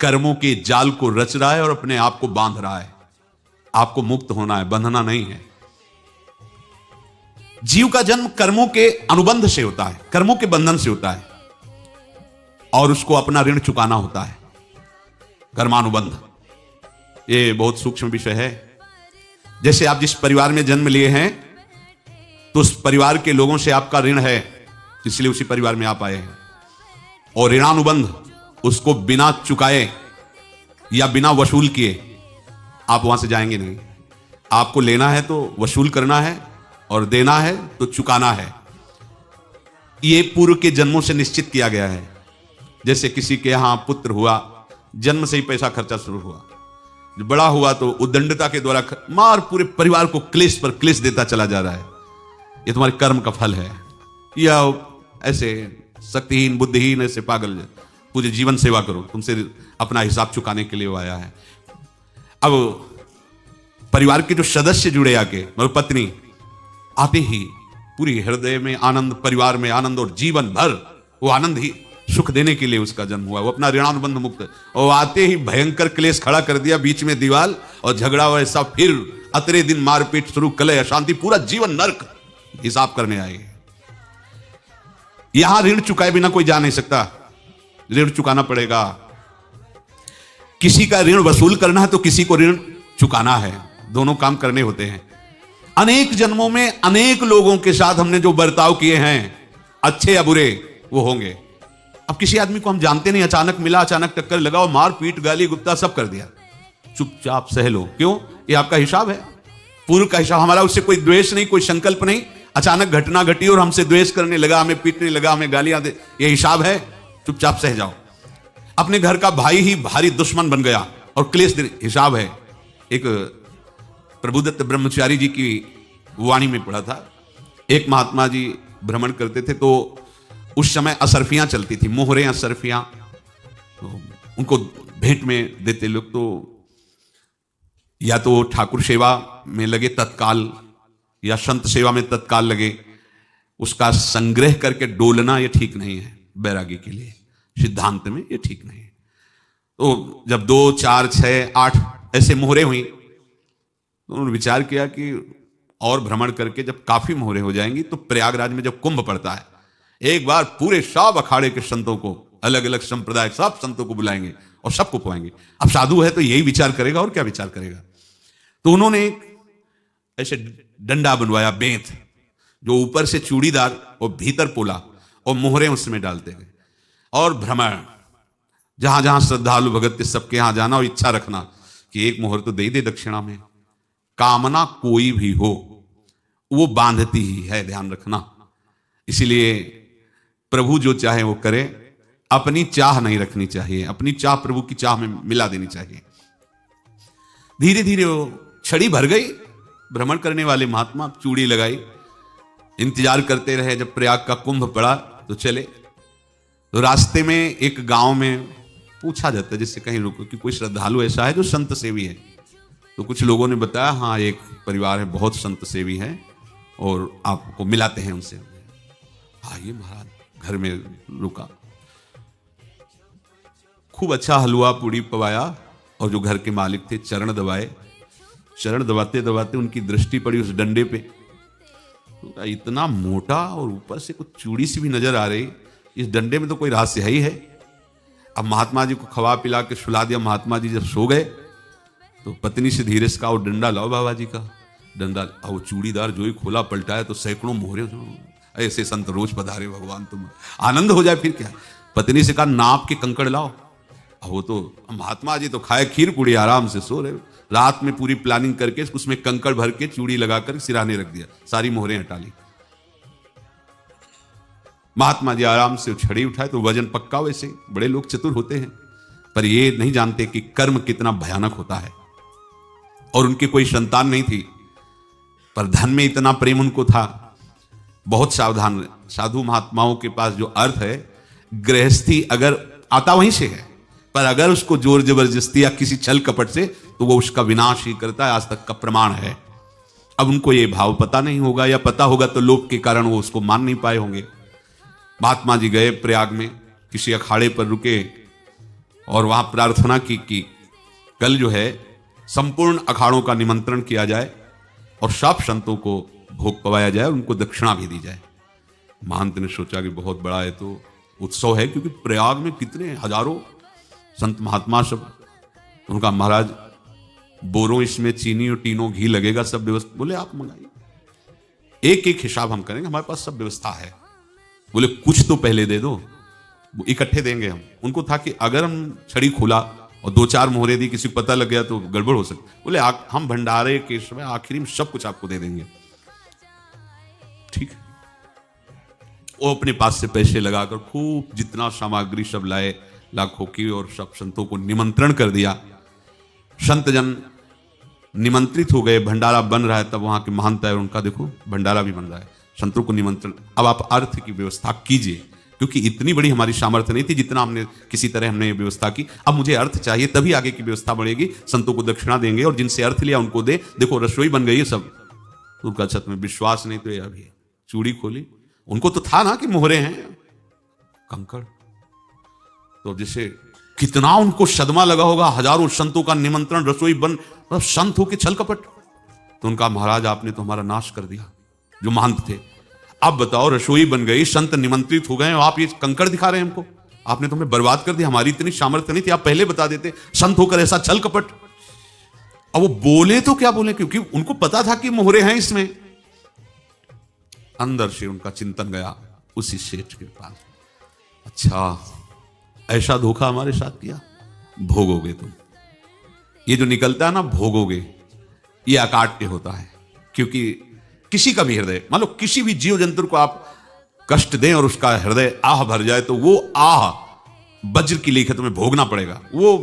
कर्मों के जाल को रच रहा है और अपने आप को बांध रहा है। आपको मुक्त होना है, बंधना नहीं है। जीव का जन्म कर्मों के अनुबंध से होता है, कर्मों के बंधन से होता है, और उसको अपना ऋण चुकाना होता है। कर्मानुबंध ये बहुत सूक्ष्म विषय है। जैसे आप जिस परिवार में जन्म लिए हैं तो उस परिवार के लोगों से आपका ऋण है, इसलिए उसी परिवार में आप आए हैं। और ऋणानुबंध, उसको बिना चुकाए या बिना वसूल किए आप वहां से जाएंगे नहीं। आपको लेना है तो वसूल करना है, और देना है तो चुकाना है। ये पूर्व के जन्मों से निश्चित किया गया है। जैसे किसी के यहां पुत्र हुआ, जन्म से ही पैसा खर्चा शुरू हुआ, जो बड़ा हुआ तो उद्दंडता के द्वारा मार पूरे परिवार को क्लेश पर क्लेश देता चला जा रहा है। ये तुम्हारे कर्म का फल है। या ऐसे शक्तिहीन बुद्धिहीन ऐसे पागल पूरे जीवन सेवा करो, तुमसे अपना हिसाब चुकाने के लिए वो आया है। अब परिवार के जो सदस्य जुड़े आके, मतलब पत्नी आते ही पूरी हृदय में आनंद, परिवार में आनंद, और जीवन भर वो आनंद ही सुख देने के लिए उसका जन्म हुआ। वो अपना ऋणानुबंध मुक्त, और आते ही भयंकर क्लेश खड़ा कर दिया, बीच में दीवार और झगड़ा वैसा, फिर अतरे दिन मारपीट शुरू, कलह अशांति, पूरा जीवन नर्क हिसाब करने आए। यहां ऋण चुकाए बिना कोई जा नहीं सकता, ऋण चुकाना पड़ेगा। किसी का ऋण वसूल करना है तो किसी को ऋण चुकाना है, दोनों काम करने होते हैं। अनेक जन्मों में अनेक लोगों के साथ हमने जो बर्ताव किए हैं, अच्छे या बुरे, वो होंगे। अब किसी आदमी को हम जानते नहीं, अचानक मिला, अचानक टक्कर लगाओ, मार पीट गाली गुप्ता सब कर दिया, चुपचाप सह लो। क्यों? ये आपका हिसाब है, पूर्व का हिसाब। हमारा उससे कोई द्वेष नहीं, कोई संकल्प नहीं। अचानक घटना घटी और हमसे द्वेष करने लगा, हमें पीटने लगा, हमें गालियां दे, ये हिसाब है, चुपचाप सह जाओ। अपने घर का भाई ही भारी दुश्मन बन गया और क्लेश, हिसाब है। एक प्रभुदत्त ब्रह्मचारी जी की वाणी में पढ़ा था, एक महात्मा जी भ्रमण करते थे तो उस समय असरफियां चलती थी, मोहरे असरफियां, तो उनको भेंट में देते लोग। तो या तो ठाकुर सेवा में लगे तत्काल, या संत सेवा में तत्काल लगे, उसका संग्रह करके डोलना ये ठीक नहीं है बैरागी के लिए, सिद्धांत में ये ठीक नहीं है। तो जब 2, 4, 6, 8 ऐसे मोहरे हुई तो उन्होंने विचार किया कि और भ्रमण करके जब काफी मोहरे हो जाएंगी तो प्रयागराज में जब कुंभ पड़ता है, एक बार पूरे सब अखाड़े के संतों को, अलग अलग संप्रदाय सब संतों को बुलाएंगे और सबको खुआएंगे। अब साधु है तो यही विचार करेगा, और क्या विचार करेगा। तो उन्होंने ऐसे डंडा बनवाया, बेंत, जो ऊपर से चूड़ीदार और भीतर पोला, और मोहरे उसमें डालते गए। और भ्रमण, जहां जहां श्रद्धालु भगत थे सबके यहां जाना और इच्छा रखना कि एक मोहर तो दे दे दक्षिणा में। कामना कोई भी हो वो बांधती ही है, ध्यान रखना। इसीलिए प्रभु जो चाहे वो करे, अपनी चाह नहीं रखनी चाहिए, अपनी चाह प्रभु की चाह में मिला देनी चाहिए। धीरे धीरे वो छड़ी भर गई, भ्रमण करने वाले महात्मा चूड़ी लगाई, इंतजार करते रहे। जब प्रयाग का कुंभ पड़ा तो चले। तो रास्ते में एक गांव में पूछा जाता है, जिससे कहीं रुको कि कोई श्रद्धालु ऐसा है जो संत सेवी है। तो कुछ लोगों ने बताया, हाँ एक परिवार है बहुत संत सेवी है और आपको मिलाते हैं उनसे। आइए महाराज, घर में रुका, खूब अच्छा हलवा पूड़ी पवाया, और जो घर के मालिक थे चरण दबाए। चरण दबाते दबाते उनकी दृष्टि पड़ी उस डंडे पे, तो इतना मोटा और ऊपर से कुछ चूड़ी सी भी नजर आ रही, इस डंडे में तो कोई रहस्य है ही है। अब महात्मा जी को खवा पिला के सुला दिया। महात्मा जी जब सो गए तो पत्नी से धीरे से कहा, वो डंडा लाओ बाबा जी का डंडा। और वो चूड़ीदार जो ही खोला पलटाया तो सैकड़ों मोहरे। ऐसे संत रोज पधारे भगवान, तुम आनंद हो जाए फिर क्या। पत्नी से कहा, नाप के कंकड़ लाओ। वो तो महात्मा जी तो खाए खीर पूड़ी, आराम से सो रहे। रात में पूरी प्लानिंग करके उसमें कंकड़ भर के चूड़ी लगाकर सिराने रख दिया, सारी मोहरें हटा ली। महात्मा जी आराम से छड़ी उठाए तो वजन पक्का। वैसे बड़े लोग चतुर होते हैं, पर ये नहीं जानते कि कर्म कितना भयानक होता है। और उनकी कोई संतान नहीं थी, पर धन में इतना प्रेम उनको था। बहुत सावधान साधु महात्माओं के पास जो अर्थ है, गृहस्थी अगर आता वहीं से है, पर अगर उसको जोर जबरदस्ती या किसी छल कपट से, तो वो उसका विनाश ही करता है। आज तक का प्रमाण है। अब उनको ये भाव पता नहीं होगा, या पता होगा तो लोभ के कारण वो उसको मान नहीं पाए होंगे। महात्मा जी गए प्रयाग में, किसी अखाड़े पर रुके और वहां प्रार्थना की कि कल जो है संपूर्ण अखाड़ों का निमंत्रण किया जाए और सब संतों को भोग पवाया जाए, उनको दक्षिणा भी दी जाए। महंत ने सोचा कि बहुत बड़ा है तो उत्सव है, क्योंकि प्रयाग में कितने हजारों संत महात्मा सब। उनका महाराज बोरों इसमें चीनी और टीनों घी लगेगा, सब व्यवस्था। बोले आप मंगाइए, एक एक हिसाब हम करेंगे, हमारे पास सब व्यवस्था है। बोले कुछ तो पहले दे दो, इकट्ठे देंगे हम। उनको था कि अगर हम छड़ी खोला और 2-4 मोहरे दी, किसी को पता लग गया तो गड़बड़ हो सकती। बोले हम भंडारे के समय आखिरी में सब कुछ आपको दे देंगे। ठीक है, वो अपने पास से पैसे लगाकर खूब जितना सामग्री सब लाए, लाखों की, और सब संतों को निमंत्रण कर दिया। संत जन निमंत्रित हो गए, भंडारा बन रहा है। तब वहां के महंत है, उनका देखो भंडारा भी बन रहा है, संतों को निमंत्रण। अब आप अर्थ की व्यवस्था कीजिए, क्योंकि इतनी बड़ी हमारी सामर्थ्य नहीं थी जितना हमने किसी तरह हमने व्यवस्था की। अब मुझे अर्थ चाहिए, तभी आगे की व्यवस्था बढ़ेगी। संतों को दक्षिणा देंगे और जिनसे अर्थ लिया उनको दे। देखो रसोई बन गई है सब। उनका छत में विश्वास नहीं तो ये अभी चूड़ी खोली। उनको तो था ना कि मोहरे हैं कंकड़। तो जैसे कितना उनको सदमा लगा होगा, हजारों संतों का निमंत्रण, रसोई बन, संत हो के छल कपट। तो उनका महाराज आपने तो हमारा नाश कर दिया, जो महंत थे। अब बताओ रसोई बन गई, संत निमंत्रित हो गए, आप ये कंकड़ दिखा रहे हैं हमको। आपने तो हमें बर्बाद कर दिया, हमारी इतनी सामर्थ्य नहीं थी, आप पहले बता देते। संत होकर ऐसा छल कपट। अब वो बोले तो क्या बोले, क्योंकि उनको पता था कि मोहरे हैं इसमें। अंदर से उनका चिंतन गया उसी सेठ के पास, अच्छा ऐसा धोखा हमारे साथ किया, भोगोगे तुम। ये जो निकलता है ना भोगोगे, ये अकाट्य होता है। क्योंकि किसी का भी हृदय, मान लो किसी भी जीव जंतु को आप कष्ट दें और उसका हृदय आह भर जाए, तो वो आह वज्र की लेखा तुम्हें भोगना पड़ेगा। वो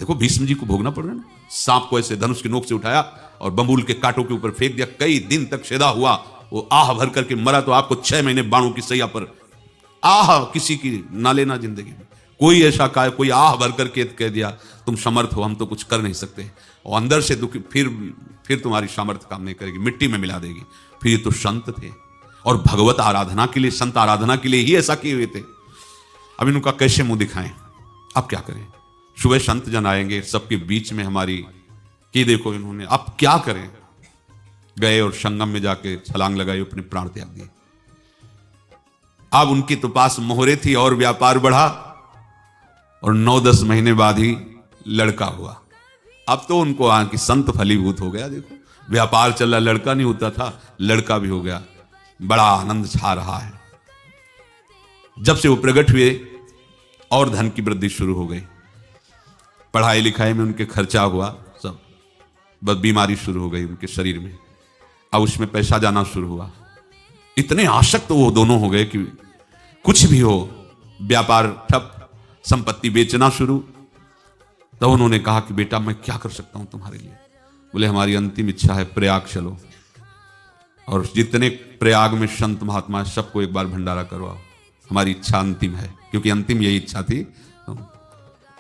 देखो भीष्म जी को भोगना पड़ रहा है ना। सांप को ऐसे धनुष की नोक से उठाया और बंबूल के कांटों के ऊपर फेंक दिया, कई दिन तक सेदा हुआ, वो आह भर करके मरा। तो आपको 6 महीने बाणों की सैया पर आह किसी की ना लेना जिंदगी में। कोई ऐसा कोई आह भर करके कह दिया तुम समर्थ हो, हम तो कुछ कर नहीं सकते, और अंदर से दुखी, फिर तुम्हारी सामर्थ्य काम नहीं करेगी, मिट्टी में मिला देगी। फिर ये तो संत थे और भगवत आराधना के लिए, संत आराधना के लिए ही ऐसा किए हुए थे। अब इनका कैसे मुंह दिखाएं, अब क्या करें। सुबह संत जन आएंगे, सबके बीच में हमारी कि देखो इन्होंने, अब क्या करें। गए और संगम में जाके छलांग लगाई, अपने प्राण त्याग दिए। अब उनके तो पास मोहरे थी और व्यापार बढ़ा, और 9-10 महीने बाद ही लड़का हुआ। अब तो उनको कि संत फलीभूत हो गया। देखो व्यापार चल रहा, लड़का नहीं होता था, लड़का भी हो गया। बड़ा आनंद छा रहा है। जब से वो प्रकट हुए और धन की वृद्धि शुरू हो गई, पढ़ाई लिखाई में उनके खर्चा हुआ सब, बस बीमारी शुरू हो गई उनके शरीर में। अब उसमें पैसा जाना शुरू हुआ। इतने आसक्त वो दोनों हो गए कि कुछ भी हो, व्यापार ठप, संपत्ति बेचना शुरू। तो उन्होंने कहा कि बेटा मैं क्या कर सकता हूं तुम्हारे लिए। बोले हमारी अंतिम इच्छा है, प्रयाग चलो और जितने प्रयाग में संत महात्मा है सबको एक बार भंडारा करवाओ। हमारी इच्छा अंतिम है, क्योंकि अंतिम यही इच्छा थी।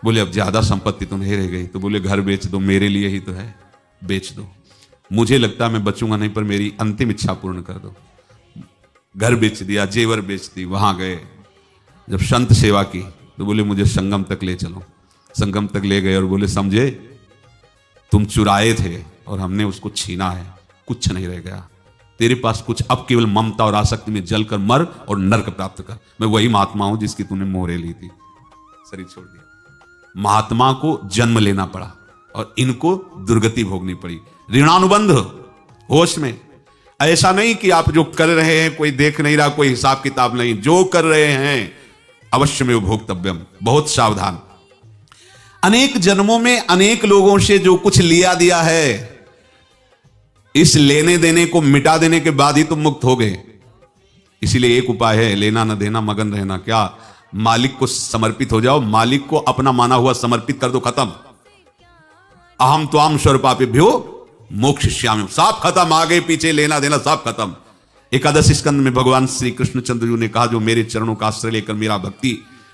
बोले अब ज्यादा संपत्ति तो नहीं रह गई। तो बोले घर बेच दो, मेरे लिए ही तो है, बेच दो। मुझे लगता मैं बचूंगा नहीं, पर मेरी अंतिम इच्छा पूर्ण कर दो। घर बेच दिया, जेवर बेच दी। वहां गए, जब संत सेवा की तो बोले मुझे संगम तक ले चलो। संगम तक ले गए और बोले समझे तुम चुराए थे और हमने उसको छीना है, कुछ नहीं रह गया तेरे पास कुछ, अब केवल ममता और आसक्ति में जलकर मर और नरक प्राप्त कर। मैं वही महात्मा हूं जिसकी तूने मोहरे ली थी, शरीर छोड़ दिया। महात्मा को जन्म लेना पड़ा और इनको दुर्गति भोगनी पड़ी। ऋणानुबंध होश में, ऐसा नहीं कि आप जो कर रहे हैं कोई देख नहीं रहा, कोई हिसाब किताब नहीं, जो कर रहे हैं अवश्य में भोक्तव्यम। बहुत सावधान। अनेक जन्मों में अनेक लोगों से जो कुछ लिया दिया है, इस लेने देने को मिटा देने के बाद ही तुम मुक्त हो गए। इसीलिए एक उपाय है, लेना न देना मगन रहना। क्या? मालिक को समर्पित हो जाओ, मालिक को अपना माना हुआ समर्पित कर दो, खत्म। अहम त्वाम स्वरूपापेभ्यो मोक्षयिष्यामि, सब खत्म। आगे पीछे लेना देना सब खत्म। एकादश स्कंद में भगवान श्री कृष्णचंद्र जी ने कहा जो मेरे चरणों का आश्रय लेकर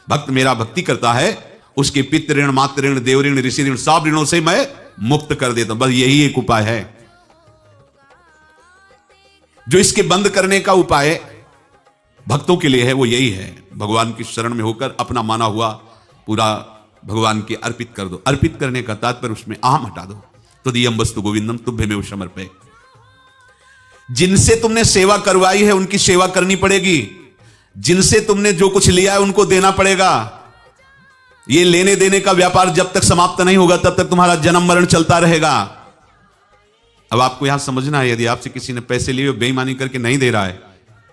भक्त मेरा भक्ति करता है, उसके पितृ ऋण, मातृ ऋण, देव ऋण, ऋषि ऋण, सब ऋणों से मैं मुक्त कर देता हूं। बस यही एक उपाय है जो इसके बंद करने का उपाय भक्तों के लिए है, वो यही है। भगवान की शरण में होकर अपना माना हुआ पूरा भगवान के अर्पित कर दो। अर्पित करने का तात्पर्य उसमें अहम हटा दो। तो दियम वस्तु गोविंदम तुभ्यमेव समर्पये। जिनसे तुमने सेवा करवाई है उनकी सेवा करनी पड़ेगी, जिनसे तुमने जो कुछ लिया है उनको देना पड़ेगा। ये लेने देने का व्यापार जब तक समाप्त नहीं होगा तब तक तुम्हारा जन्म मरण चलता रहेगा। अब आपको यहां समझना है, यदि आपसे किसी ने पैसे लिए बेईमानी करके नहीं दे रहा है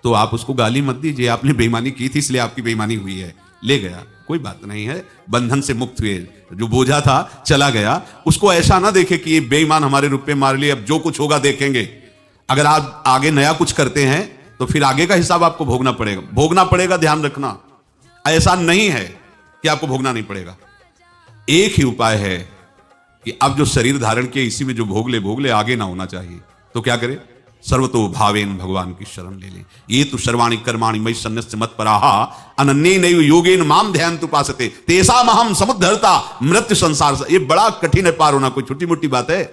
तो आप उसको गाली मत दीजिए, आपने बेईमानी की थी इसलिए आपकी बेईमानी हुई है, ले गया, कोई बात नहीं है, बंधन से मुक्त हुए, जो बोझा था चला गया। उसको ऐसा ना देखे कि ये बेईमान हमारे रुपए मार लिए, अब जो कुछ होगा देखेंगे। अगर आप आगे नया कुछ करते हैं तो फिर आगे का हिसाब आपको भोगना पड़ेगा, भोगना पड़ेगा, ध्यान रखना। ऐसा नहीं है कि आपको भोगना नहीं पड़ेगा। एक ही उपाय है कि अब जो शरीर धारण किए इसी में जो भोग ले, आगे ना होना चाहिए। तो क्या करे? सर्वतो भावेन भगवान की शरण ले ले। ये तो सर्वाणि कर्माणि मयि सन्न्यस्य मत्पराहा अनन्येनैव योगेन माम ध्यायन्तु उपासते तेषामहं समुद्धर्ता मृत्यु संसार से। ये बड़ा कठिन है पार होना, कोई छोटी मोटी बात है।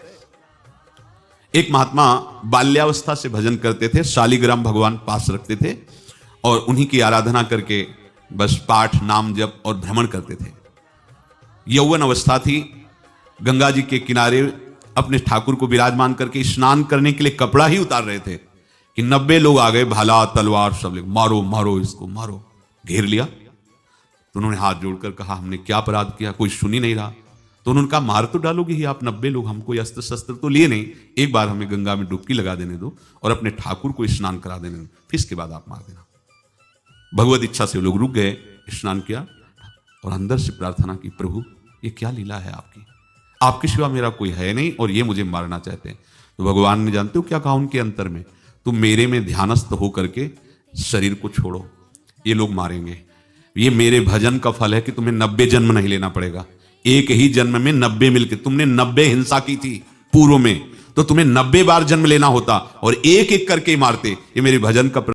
एक महात्मा बाल्यावस्था से भजन करते थे, शालिग्राम भगवान पास रखते थे और उन्हीं की आराधना करके बस पाठ नाम जप और भ्रमण करते थे। यौवन अवस्था थी, गंगा जी के किनारे अपने ठाकुर को विराजमान करके स्नान करने के लिए कपड़ा ही उतार रहे थे कि 90 लोग आ गए, भाला तलवार सब ले, मारो मारो इसको मारो, घेर लिया। तो उन्होंने हाथ जोड़कर कहा हमने क्या अपराध किया, कोई सुन ही नहीं रहा। तो उन्होंने कहा मार तो डालोगे ही आप 90 लोग, हम कोई अस्त्र शस्त्र तो लिए नहीं, एक बार हमें गंगा में डुबकी लगा देने दो और अपने ठाकुर को स्नान करा देने दो, फिर इसके बाद आप मार देना। भगवत इच्छा से लोग रुक गए, स्नान किया और अंदर से प्रार्थना की, प्रभु ये क्या लीला है आपकी, आपके सिवा मेरा कोई है नहीं और ये मुझे मारना चाहते हैं। तो भगवान ने जानते हो क्या कहा उनके अंतर में, तुम मेरे में ध्यानस्थ हो करके शरीर को छोड़ो, ये लोग मारेंगे। ये मेरे भजन का फल है कि तुम्हें 90 जन्म नहीं लेना पड़ेगा, एक ही जन्म में 90 मिलके, तुमने 90 हिंसा की थी पूर्व में, तो तुम्हें 90 बार जन्म लेना होता और एक एक करके मारते। ये मेरे भजन का